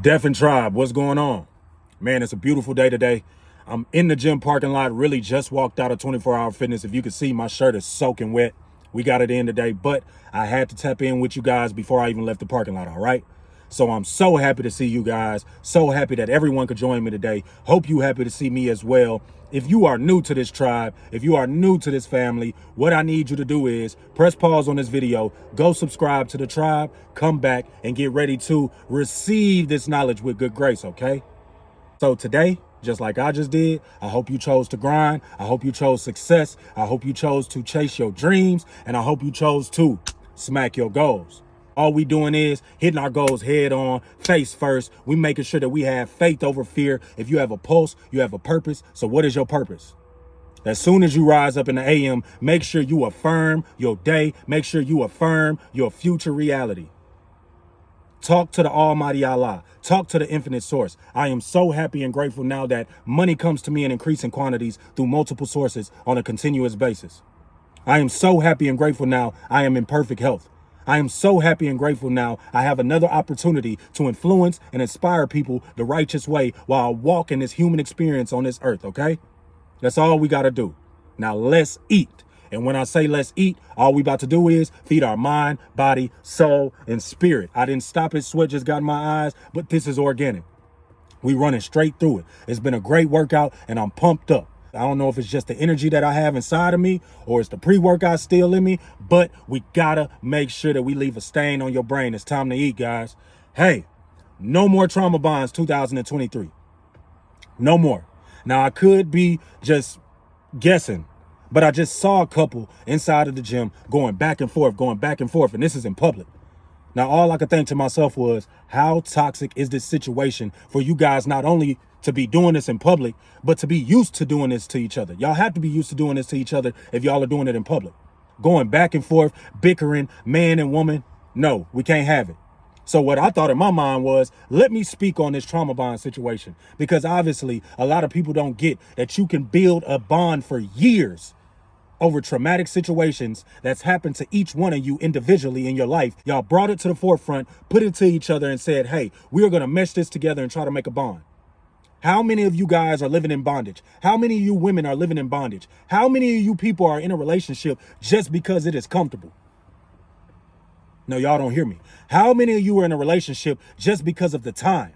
Def and Tribe, what's going on? Man, it's a beautiful day today. I'm in the gym parking lot, really just walked out of 24-hour fitness. If you can see, my shirt is soaking wet. We got it in today, but I had to tap in with you guys before I even left the parking lot, all right? So I'm so happy to see you guys. So happy that everyone could join me today. Hope you happy to see me as well. If you are new to this tribe, if you are new to this family, what I need you to do is press pause on this video, go subscribe to the tribe, come back and get ready to receive this knowledge with good grace, okay? So today, just like I just did, I hope you chose to grind. I hope you chose success. I hope you chose to chase your dreams. And I hope you chose to smack your goals. All we doing is hitting our goals head on, face first. We making sure that we have faith over fear. If you have a pulse, you have a purpose. So what is your purpose? As soon as you rise up in the AM, make sure you affirm your day. Make sure you affirm your future reality. Talk to the Almighty Allah. Talk to the infinite source. I am so happy and grateful now that money comes to me in increasing quantities through multiple sources on a continuous basis. I am so happy and grateful now I am in perfect health. I am so happy and grateful now I have another opportunity to influence and inspire people the righteous way while I walk in this human experience on this earth, okay? That's all we got to do. Now let's eat. And when I say let's eat, all we about to do is feed our mind, body, soul, and spirit. I didn't stop it. Sweat just got in my eyes, but this is organic. We running straight through it. It's been a great workout and I'm pumped up. I don't know if it's just the energy that I have inside of me or it's the pre-workout still in me, but we gotta make sure that we leave a stain on your brain. It's time to eat, guys. Hey, no more trauma bonds 2023. No more. Now I could be just guessing, but I just saw a couple inside of the gym going back and forth, and this is in public. Now, all I could think to myself was, how toxic is this situation for you guys not only to be doing this in public, but to be used to doing this to each other? Y'all have to be used to doing this to each other if y'all are doing it in public. Going back and forth, bickering, man and woman. No, we can't have it. So what I thought in my mind was, let me speak on this trauma bond situation, because obviously a lot of people don't get that you can build a bond for years over traumatic situations that's happened to each one of you individually in your life. Y'all brought it to the forefront, put it to each other and said, hey, we are going to mesh this together and try to make a bond. How many of you guys are living in bondage? How many of you women are living in bondage? How many of you people are in a relationship just because it is comfortable? No, y'all don't hear me. How many of you are in a relationship just because of the time?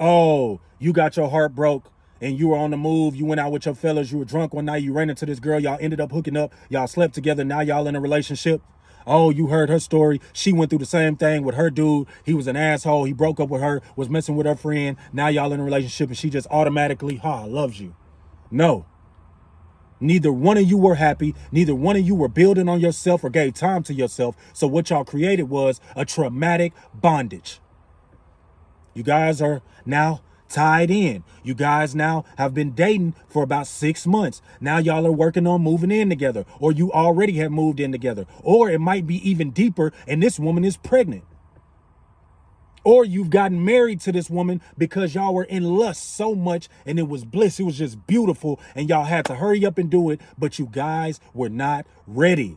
Oh, you got your heart broke and you were on the move. You went out with your fellas. You were drunk one night. You ran into this girl. Y'all ended up hooking up. Y'all slept together. Now y'all in a relationship. Oh, you heard her story. She went through the same thing with her dude. He was an asshole. He broke up with her, was messing with her friend. Now y'all in a relationship and she just automatically, loves you. No. Neither one of you were happy. Neither one of you were building on yourself or gave time to yourself. So what y'all created was a traumatic bondage. You guys are now tied in. You guys now have been dating for about 6 months. Now y'all are working on moving in together, or you already have moved in together, or it might be even deeper and this woman is pregnant. Or you've gotten married to this woman because y'all were in lust so much and it was bliss. It was just beautiful and y'all had to hurry up and do it, but you guys were not ready.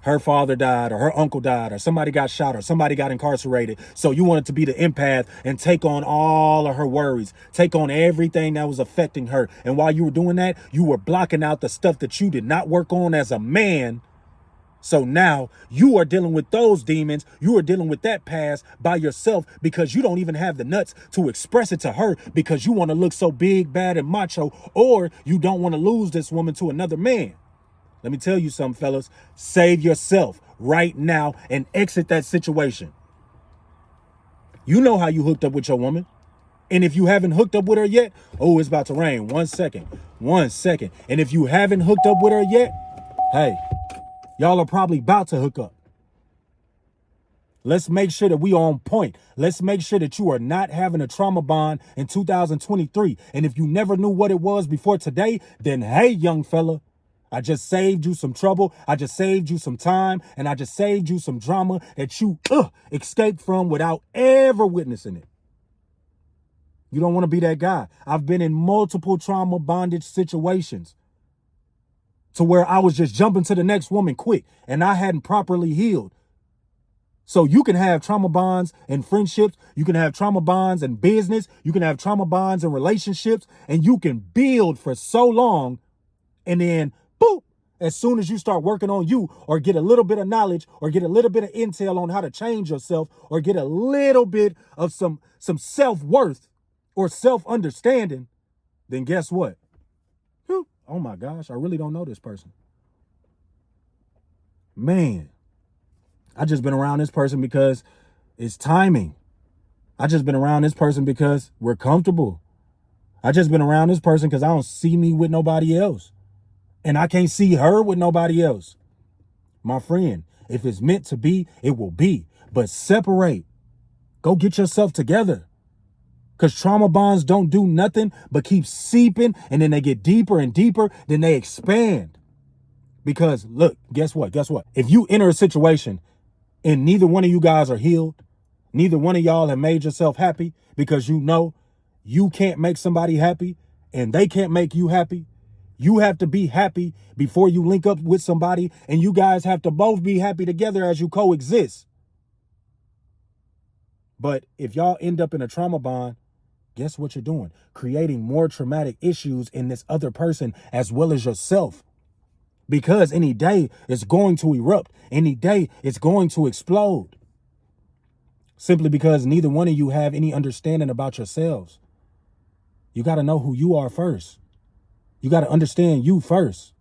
Her father died or her uncle died or somebody got shot or somebody got incarcerated. So you wanted to be the empath and take on all of her worries, take on everything that was affecting her. And while you were doing that, you were blocking out the stuff that you did not work on as a man. So now you are dealing with those demons. You are dealing with that past by yourself because you don't even have the nuts to express it to her because you want to look so big, bad, and macho, or you don't want to lose this woman to another man. Let me tell you something, fellas. Save yourself right now and exit that situation. You know how you hooked up with your woman. And if you haven't hooked up with her yet, oh, it's about to rain. 1 second. 1 second. And if you haven't hooked up with her yet, hey, y'all are probably about to hook up. Let's make sure that we are on point. Let's make sure that you are not having a trauma bond in 2023. And if you never knew what it was before today, then hey, young fella, I just saved you some trouble. I just saved you some time. And I just saved you some drama that you escaped from without ever witnessing it. You don't want to be that guy. I've been in multiple trauma bondage situations to where I was just jumping to the next woman quick and I hadn't properly healed. So you can have trauma bonds in friendships. You can have trauma bonds in business. You can have trauma bonds in relationships, and you can build for so long. And then, boop, as soon as you start working on you or get a little bit of knowledge or get a little bit of intel on how to change yourself or get a little bit of some self-worth or self-understanding, then guess what? Oh my gosh, I really don't know this person. Man, I just been around this person because it's timing. I just been around this person because we're comfortable. I just been around this person because I don't see me with nobody else. And I can't see her with nobody else. My friend, if it's meant to be, it will be. But separate. Go get yourself together. Because trauma bonds don't do nothing but keep seeping, and then they get deeper and deeper, then they expand. Because look, guess what? If you enter a situation and neither one of you guys are healed, neither one of y'all have made yourself happy because you know you can't make somebody happy and they can't make you happy. You have to be happy before you link up with somebody, and you guys have to both be happy together as you coexist. But if y'all end up in a trauma bond, guess what you're doing? Creating more traumatic issues in this other person as well as yourself. Because any day it's going to erupt. Any day it's going to explode. Simply because neither one of you have any understanding about yourselves. You got to know who you are first. You got to understand you first.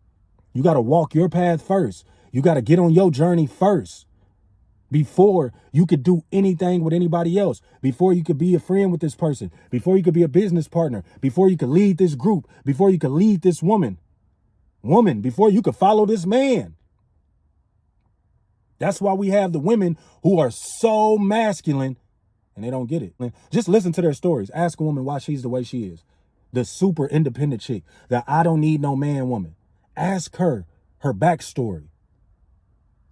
You got to walk your path first. You got to get on your journey first before you could do anything with anybody else, before you could be a friend with this person, before you could be a business partner, before you could lead this group, before you could lead this woman, before you could follow this man. That's why we have the women who are so masculine and they don't get it. Just listen to their stories. Ask a woman why she's the way she is. The super independent chick, the I don't need no man woman. Ask her backstory.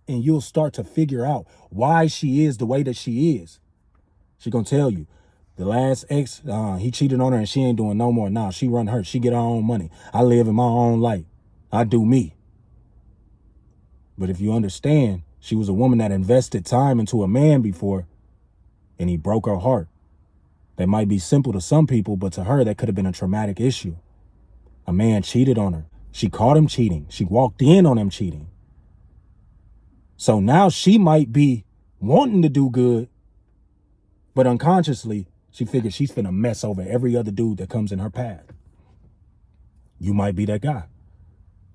And you'll start to figure out why she is the way that she is. She gonna tell you, the last ex, he cheated on her and she ain't doing no more. Nah, she run her. She get her own money. I live in my own life. I do me. But if you understand, she was a woman that invested time into a man before, and he broke her heart. That might be simple to some people, but to her, that could have been a traumatic issue. A man cheated on her. She caught him cheating. She walked in on him cheating. So now she might be wanting to do good, but unconsciously, she figures she's finna mess over every other dude that comes in her path. You might be that guy.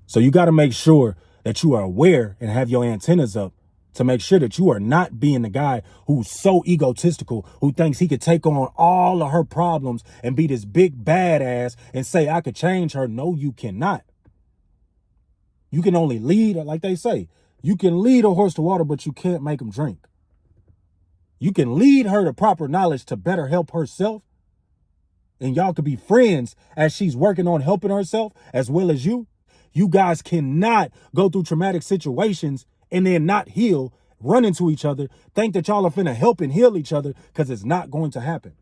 So you got to make sure that you are aware and have your antennas up to make sure that you are not being the guy who's so egotistical, who thinks he could take on all of her problems and be this big badass and say, I could change her. No, you cannot. You can only lead, like they say, you can lead a horse to water, but you can't make him drink. You can lead her to proper knowledge to better help herself. And y'all could be friends as she's working on helping herself as well as you. You guys cannot go through traumatic situations and then not heal, run into each other, think that y'all are finna help and heal each other, because it's not going to happen.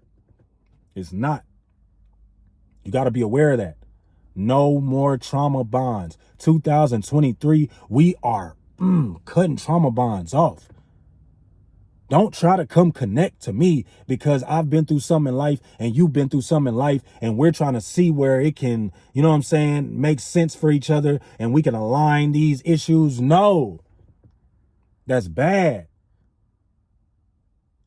It's not. You got to be aware of that. No more trauma bonds. 2023, we are cutting trauma bonds off. Don't try to come connect to me because I've been through something in life and you've been through something in life, and we're trying to see where it can, you know what I'm saying, make sense for each other and we can align these issues. No, that's bad.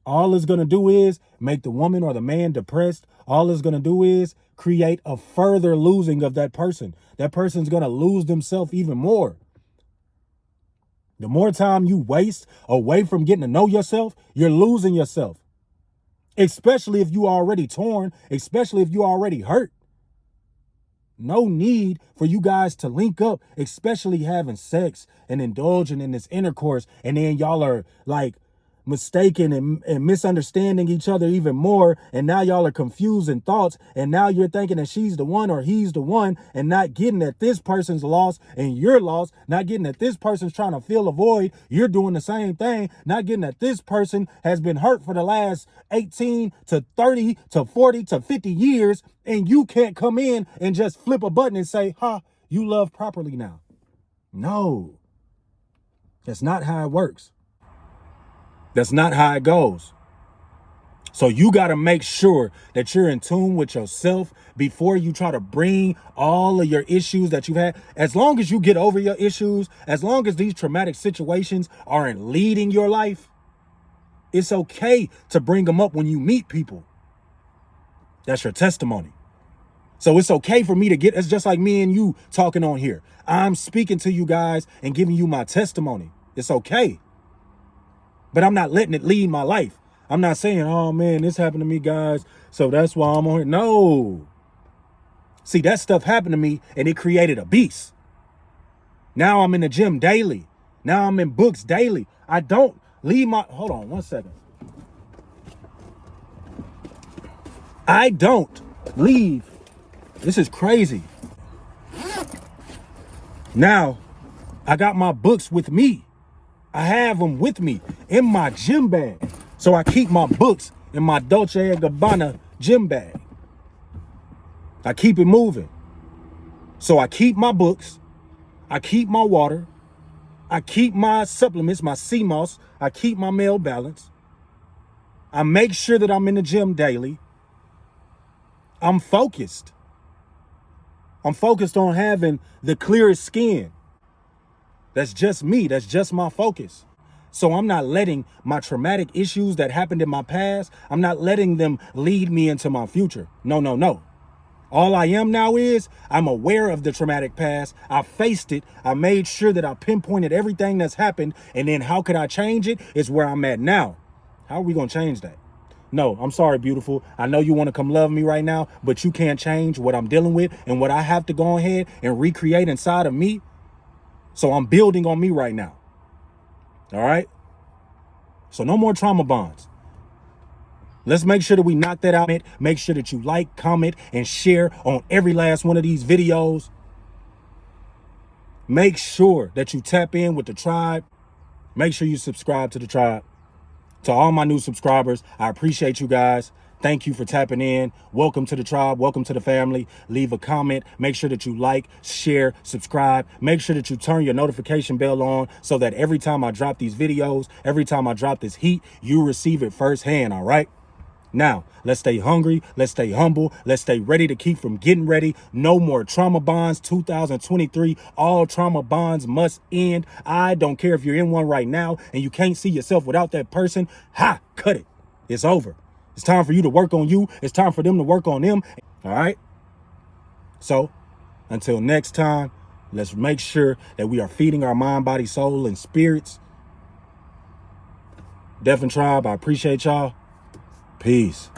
All it's going to do is make the woman or the man depressed. All it's going to do is create a further losing of that person. That person's going to lose themselves even more. The more time you waste away from getting to know yourself, you're losing yourself. Especially if you already torn, especially if you already hurt. No need for you guys to link up, especially having sex and indulging in this intercourse. And then y'all are like mistaken and misunderstanding each other even more, and now y'all are confusing thoughts, and now you're thinking that she's the one or he's the one, and not getting that this person's lost and you're lost, not getting that this person's trying to fill a void, you're doing the same thing, not getting that this person has been hurt for the last 18 to 30 to 40 to 50 years, and you can't come in and just flip a button and say, you love properly now. No, that's not how it works. That's not how it goes. So you got to make sure that you're in tune with yourself before you try to bring all of your issues that you've had. As long as you get over your issues, as long as these traumatic situations aren't leading your life, it's okay to bring them up when you meet people. That's your testimony. So it's okay for me to it's just like me and you talking on here. I'm speaking to you guys and giving you my testimony. It's okay. But I'm not letting it lead my life. I'm not saying, oh man, this happened to me, guys, so that's why I'm on here. No. See, that stuff happened to me and it created a beast. Now I'm in the gym daily. Now I'm in books daily. I don't leave hold on 1 second. I don't leave. This is crazy. Now, I got my books with me. I have them with me in my gym bag. So I keep my books in my Dolce & Gabbana gym bag. I keep it moving. So I keep my books. I keep my water. I keep my supplements, my sea moss. I keep my male balance. I make sure that I'm in the gym daily. I'm focused. I'm focused on having the clearest skin. That's just me. That's just my focus. So I'm not letting my traumatic issues that happened in my past, I'm not letting them lead me into my future. No, no, no. All I am now is I'm aware of the traumatic past. I faced it. I made sure that I pinpointed everything that's happened. And then how could I change it? Is where I'm at now. How are we going to change that? No, I'm sorry, beautiful. I know you want to come love me right now, but you can't change what I'm dealing with and what I have to go ahead and recreate inside of me. So I'm building on me right now. All right. So no more trauma bonds. Let's make sure that we knock that out. Make sure that you like, comment, and share on every last one of these videos. Make sure that you tap in with the tribe. Make sure you subscribe to the tribe. To all my new subscribers, I appreciate you guys. Thank you for tapping in. Welcome to the tribe. Welcome to the family. Leave a comment. Make sure that you like, share, subscribe. Make sure that you turn your notification bell on so that every time I drop these videos, every time I drop this heat, you receive it firsthand, all right? Now, let's stay hungry. Let's stay humble. Let's stay ready to keep from getting ready. No more trauma bonds. 2023, all trauma bonds must end. I don't care if you're in one right now and you can't see yourself without that person. Cut it. It's over. It's time for you to work on you. It's time for them to work on them. All right. So until next time, let's make sure that we are feeding our mind, body, soul, and spirits. Def and Tribe, I appreciate y'all. Peace.